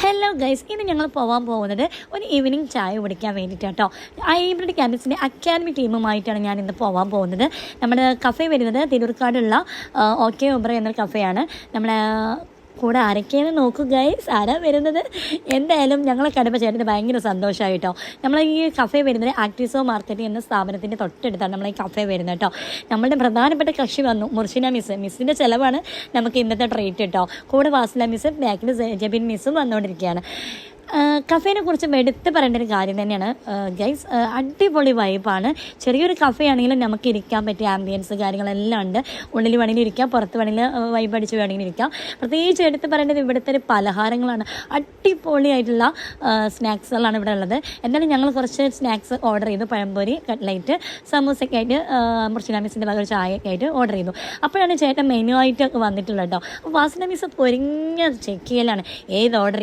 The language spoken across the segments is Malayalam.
ഹലോ ഗൈസ്, ഇന്ന് ഞങ്ങൾ പോകാൻ പോകുന്നത് ഒരു ഈവനിങ് ചായ കുടിക്കാൻ വേണ്ടിയിട്ടാണ് കേട്ടോ. ഹൈബ്രിഡ് ക്യാമ്പസിൻ്റെ അക്കാദമി ടീമുമായിട്ടാണ് ഞാൻ ഇന്ന് പോകാൻ പോകുന്നത്. നമ്മുടെ കഫേ വരുന്നത് തിരൂർക്കാടുള്ള ഓക്കെ ഒബ്ര എന്നൊരു കഫേയാണ്. നമ്മുടെ കൂടെ ആരൊക്കെയാണ് നോക്കൂ ഗൈസ്, ആരാ വരുന്നത്. എന്തായാലും ഞങ്ങളെ കണ്ടപ്പോൾ ചേട്ടന് ഭയങ്കര സന്തോഷമായിട്ടോ. നമ്മൾ ഈ കഫേ വരുന്നത് ആക്ടിസോ മാർക്കറ്റിംഗ് എന്ന സ്ഥാപനത്തിൻ്റെ തൊട്ടടുത്താണ് നമ്മൾ ഈ കഫേ വരുന്നത് കേട്ടോ. നമ്മളുടെ പ്രധാനപ്പെട്ട കക്ഷി വന്നു, മുർഷിന മിസ്സിൻ്റെ ചിലവാണ് നമുക്ക് ഇന്നത്തെ ട്രീറ്റ് കേട്ടോ. കൂടെ വാസില മിസ്സും ബാക്കിൽ ജബിൻ മിസ്സും വന്നുകൊണ്ടിരിക്കുകയാണ്. കഫേനെ കുറിച്ച് എടുത്ത് പറയേണ്ട ഒരു കാര്യം തന്നെയാണ് ഗൈസ്. അടിപൊളി വൈബാണ്. ചെറിയൊരു കഫേ ആണെങ്കിലും നമുക്ക് ഇരിക്കാൻ പറ്റിയ ആംബിയൻസ് കാര്യങ്ങളെല്ലാം ഉണ്ട്. ഉള്ളിൽ വേണമെങ്കിൽ ഇരിക്കാം, പുറത്ത് വേണമെങ്കിൽ വൈബ് അടിച്ച് വേണമെങ്കിൽ ഇരിക്കാം. പ്രത്യേകിച്ച് എടുത്ത് പറയേണ്ടത് ഇവിടുത്തെ ഒരു പലഹാരങ്ങളാണ്. അടിപൊളിയായിട്ടുള്ള സ്നാക്സുകളാണ് ഇവിടെ ഉള്ളത്. എന്നാലും ഞങ്ങൾ കുറച്ച് സ്നാക്സ് ഓർഡർ ചെയ്തു. പഴംപൊരി, കട്ട്ലൈറ്റ്, സമൂസയൊക്കെ ആയിട്ട് മുർഷിന മിസ്സിൻ്റെ വക ഒരു ചായയൊക്കെ ആയിട്ട് ഓർഡർ ചെയ്തു. അപ്പോഴാണ് ചേട്ടൻ മെനു ആയിട്ട് വന്നിട്ടുള്ളത് കേട്ടോ. അപ്പോൾ വാസിന മിസ്സ് പൊരിഞ്ഞ ചെക്ക് ചെയ്യലാണ്, ഏത് ഓർഡർ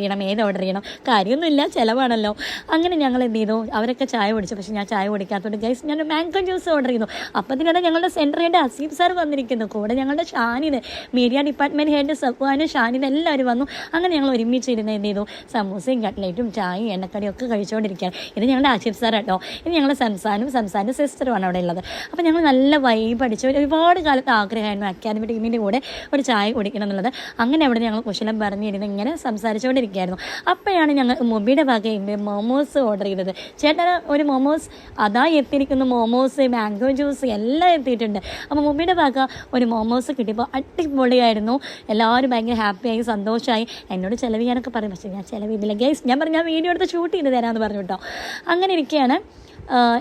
ചെയ്യണം. കാര്യമൊന്നുമില്ല, ചിലവാണല്ലോ. അങ്ങനെ ഞങ്ങൾ എന്ത് ചെയ്തു, അവരൊക്കെ ചായ കുടിച്ചു. പക്ഷേ ഞാൻ ചായ കുടിക്കാത്തതുകൊണ്ട് ഗൈസ് ഞാൻ മാംഗോ ജ്യൂസ് ഓർഡർ ചെയ്തു. അപ്പത്തിനാണ് ഞങ്ങളുടെ സെൻറ്റർ ഹെഡ് അസീഫ് സാർ വന്നിരിക്കുന്നു. കൂടെ ഞങ്ങളുടെ ഷാനിന്, മീഡിയ ഡിപ്പാർട്ട്മെൻറ്റ് ഹെഡ് സഫ്വാനും ഷാനിന് എല്ലാവരും വന്നു. അങ്ങനെ ഞങ്ങൾ ഒരുമിച്ചിരുന്ന് എന്ത് ചെയ്തു, സമൂസയും കട്ട്ലൈറ്റും ചായയും എണ്ണക്കടിയും ഒക്കെ കഴിച്ചുകൊണ്ടിരിക്കുകയാണ്. ഇത് ഞങ്ങളുടെ അസീഫ് സാർ കേട്ടോ. ഇത് ഞങ്ങളുടെ സംസാൻ്റെ സിസ്റ്ററുമാണ് അവിടെ ഉള്ളത്. അപ്പോൾ ഞങ്ങൾ നല്ല വൈബ് അടിച്ചു. ഒരുപാട് കാലത്ത് ആഗ്രഹമായിരുന്നു അക്കാദമി ടീമിൻ്റെ കൂടെ ഒരു ചായ കുടിക്കണം എന്നുള്ളത്. അങ്ങനെ അവിടെ ഞങ്ങൾ കുശലം പറഞ്ഞിരുന്ന് ഇങ്ങനെ സംസാരിച്ചുകൊണ്ടിരിക്കുകയായിരുന്നു. അപ്പോഴാണ് ഞങ്ങൾ മൊബിയുടെ വകയുണ്ട് മോമോസ് ഓർഡർ ചെയ്തത്. ചേട്ടൻ ഒരു മോമോസ് അതാ എത്തിയിരിക്കുന്നു. മോമോസ്, മാംഗോ ജ്യൂസ് എല്ലാം എത്തിയിട്ടുണ്ട്. അപ്പോൾ മൊബിയുടെ വക ഒരു മോമോസ് കിട്ടിയപ്പോൾ അടിപൊളിയായിരുന്നു. എല്ലാവരും ഭയങ്കര ഹാപ്പിയായി, സന്തോഷമായി. എന്നോട് ചിലവ് ചെയ്യാനൊക്കെ പറയും, പക്ഷേ ഞാൻ ചിലവ് ചെയ്തില്ല ഗൈസ്. ഞാൻ പറഞ്ഞു ഞാൻ വീഡിയോ എടുത്ത് ഷൂട്ട് ചെയ്ത് തരാമെന്ന് പറഞ്ഞു കേട്ടോ. അങ്ങനെ ഇരിക്കുകയാണ്.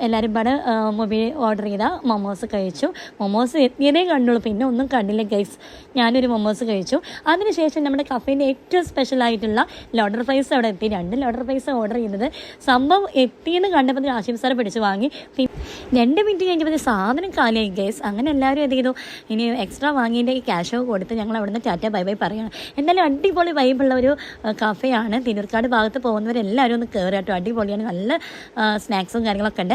എല്ലാവരും പാടെ മൊബൈൽ ഓർഡർ ചെയ്ത മൊമോസ് കഴിച്ചു. മൊമോസ് എത്തിയതേ കണ്ടുള്ളൂ, പിന്നെ ഒന്നും കണ്ടില്ല ഗൈസ്. ഞാനൊരു മൊമോസ് കഴിച്ചു. അതിനുശേഷം നമ്മുടെ കഫേൻ്റെ ഏറ്റവും സ്പെഷ്യലായിട്ടുള്ള ലോഡർ ഫ്രൈസ് അവിടെ എത്തി. 2 ലോഡർ ഫ്രൈസ് ഓർഡർ ചെയ്യുന്നത്. സംഭവം എത്തിയെന്ന് കണ്ടപ്പോൾ ആശിഫ് സാറ് പിടിച്ച് വാങ്ങി. 2 മിനിറ്റ് കഴിഞ്ഞപ്പോൾ സാധനം കാലിയായി ഗൈസ്. അങ്ങനെ എല്ലാവരും എന്ത് ചെയ്തു, ഇനി എക്സ്ട്രാ വാങ്ങിയതിൻ്റെ ഈ ക്യാഷ് കൊടുത്ത് ഞങ്ങൾ അവിടെ നിന്ന് ടാറ്റ ബൈ ബൈ പറയുകയാണ്. എന്തായാലും അടിപൊളി വൈബുള്ള ഒരു കഫേയാണ്. തിരൂർക്കാട് ഭാഗത്ത് പോകുന്നവരെല്ലാവരും ഒന്ന് കയറി കേട്ടോ. അടിപൊളിയാണ്, നല്ല സ്നാക്സും കാര്യങ്ങളൊക്കെ ഉണ്ട്.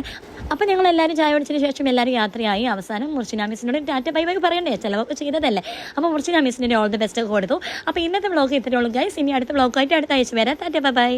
അപ്പോൾ ഞങ്ങൾ എല്ലാവരും ചായ കുടിച്ചതിന് ശേഷം എല്ലാവരും യാത്രയായി. അവസാനം മുർഷിന മിസ്സിനോട് ടാറ്റ ബൈ ബൈ പറയണ്ടേ, ചിലവൊക്കെ ചെയ്തതല്ലേ. അപ്പോൾ മുർഷിന മിസ്സിൻ്റെ ഓൾ ദി ബെസ്റ്റ് കൊടുത്തു. അപ്പോൾ ഇന്നത്തെ വ്ളോഗ് ഇത്രയേ ഉള്ളൂ ഗൈസ്. ഇനി അടുത്ത വ്ളോഗായിട്ട് അടുത്ത ആഴ്ച വരാം. Tata bye bye.